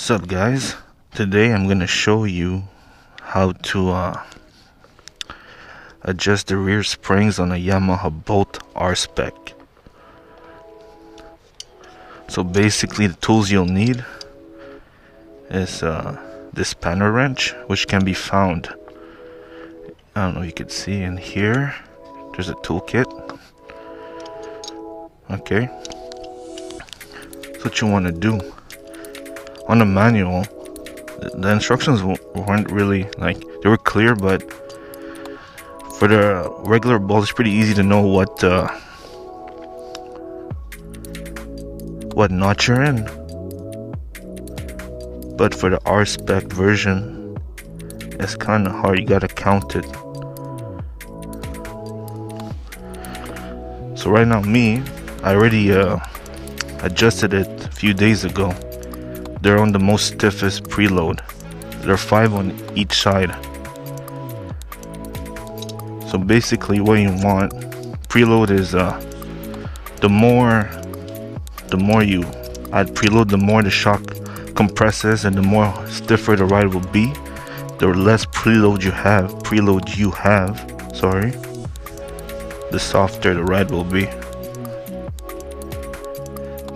What's up, guys? Today I'm gonna show you how to adjust the rear springs on a Yamaha bolt r-spec. So basically the tools you'll need is this spanner wrench, which can be found, I don't know if you can see in here, there's a toolkit. Okay, so what you want to do on the manual, the instructions weren't really like, they were clear, but for the regular bolt it's pretty easy to know what notch you're in. But for the r-spec version, it's kind of hard. You gotta count it. So right now, I already adjusted it a few days ago. They're on the most stiffest preload. There are 5 on each side. So basically what you want, preload is the more you add preload, the more the shock compresses and the more stiffer the ride will be. The less preload you have, the softer the ride will be.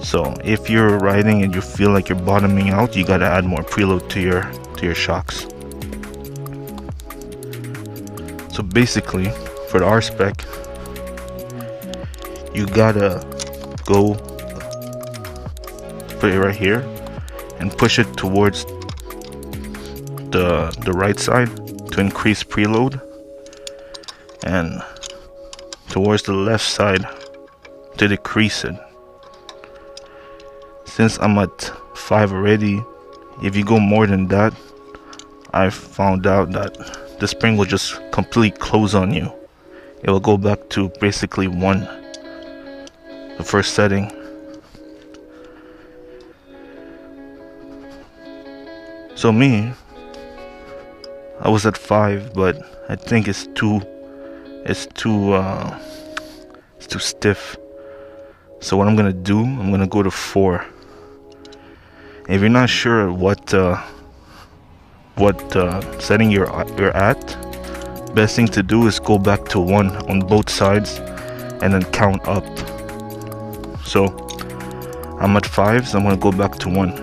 So if you're riding and you feel like you're bottoming out, you gotta add more preload to your shocks. So basically, for the r-spec, you gotta go put it right here and push it towards the right side to increase preload, and towards the left side to decrease it. Since I'm at 5 already, if you go more than that, I found out that the spring will just completely close on you. It will go back to basically 1, the first setting. So I was at 5, but I think it's too stiff. So what I'm gonna do, I'm gonna go to 4. If you're not sure what setting you're at, best thing to do is go back to 1 on both sides and then count up. So I'm at 5, so I'm gonna go back to 1.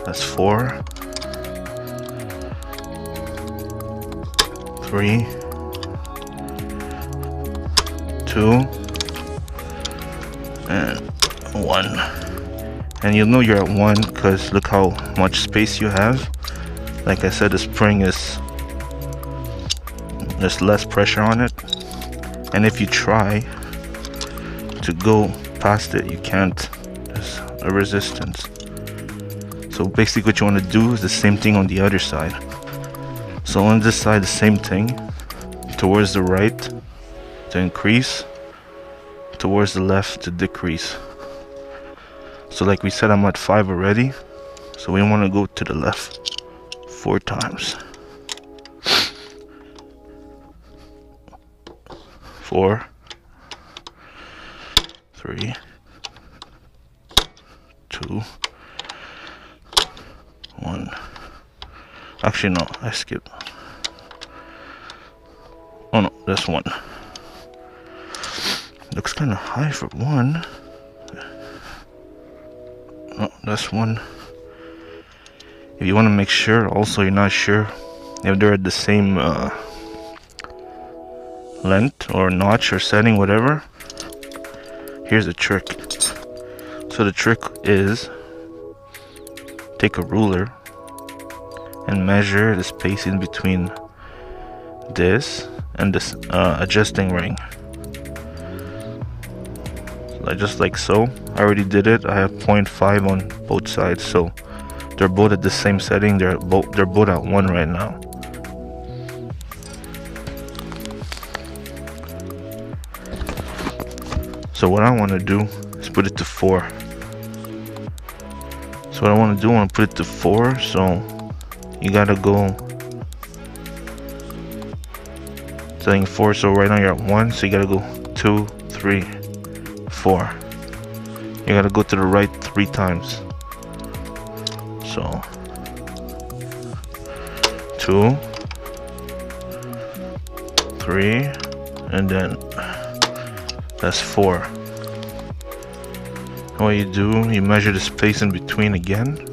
That's 4, 3, 2, and 1. And you'll know you're at 1 because look how much space you have. Like I said, the spring there's less pressure on it, and if you try to go past it, you can't. There's a resistance. So basically what you want to do is the same thing on the other side. So on this side, the same thing, towards the right to increase, towards the left to decrease. So like we said, I'm at 5 already, so we want to go to the left 4 times. 4, 3, 2, 1. Actually no, I skipped. Oh no, that's 1. Looks kind of high for 1. Oh, that's 1. If you want to make sure, also you're not sure if they're at the same length or notch or setting, whatever, here's the trick. So the trick is take a ruler and measure the spacing between this and this adjusting ring. Just like so. I already did it. I have 0.5 on both sides, so they're both at the same setting. They're both at 1 right now. So what I want to do is put it to 4. So what I want to do, I want to put it to 4. So you gotta go setting 4. So right now you're at 1, so you gotta go 2, 3, 4. You gotta go to the right 3 times. So 2, 3, and then that's 4. And what you do, you measure the space in between again.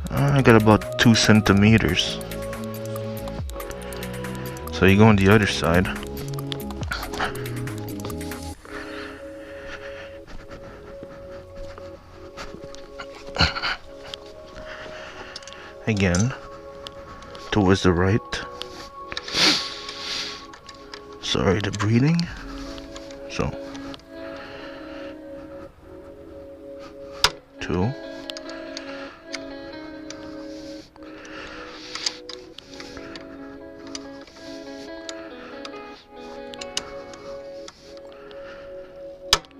I got about 2 centimeters. So you go on the other side. Again, towards the right. Sorry, the breathing. So 2,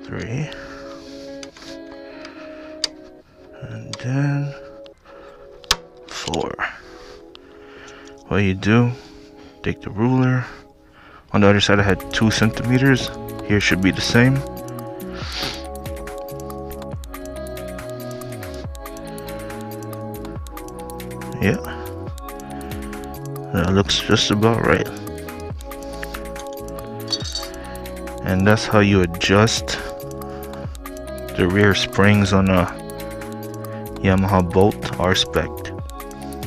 3, and then 4. What you do, take the ruler. On the other side I had 2 centimeters. Here should be the same. Yeah, that looks just about right. And that's how you adjust the rear springs on a Yamaha bolt r-spec.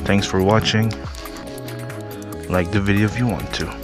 Thanks for watching. Like the video if you want to.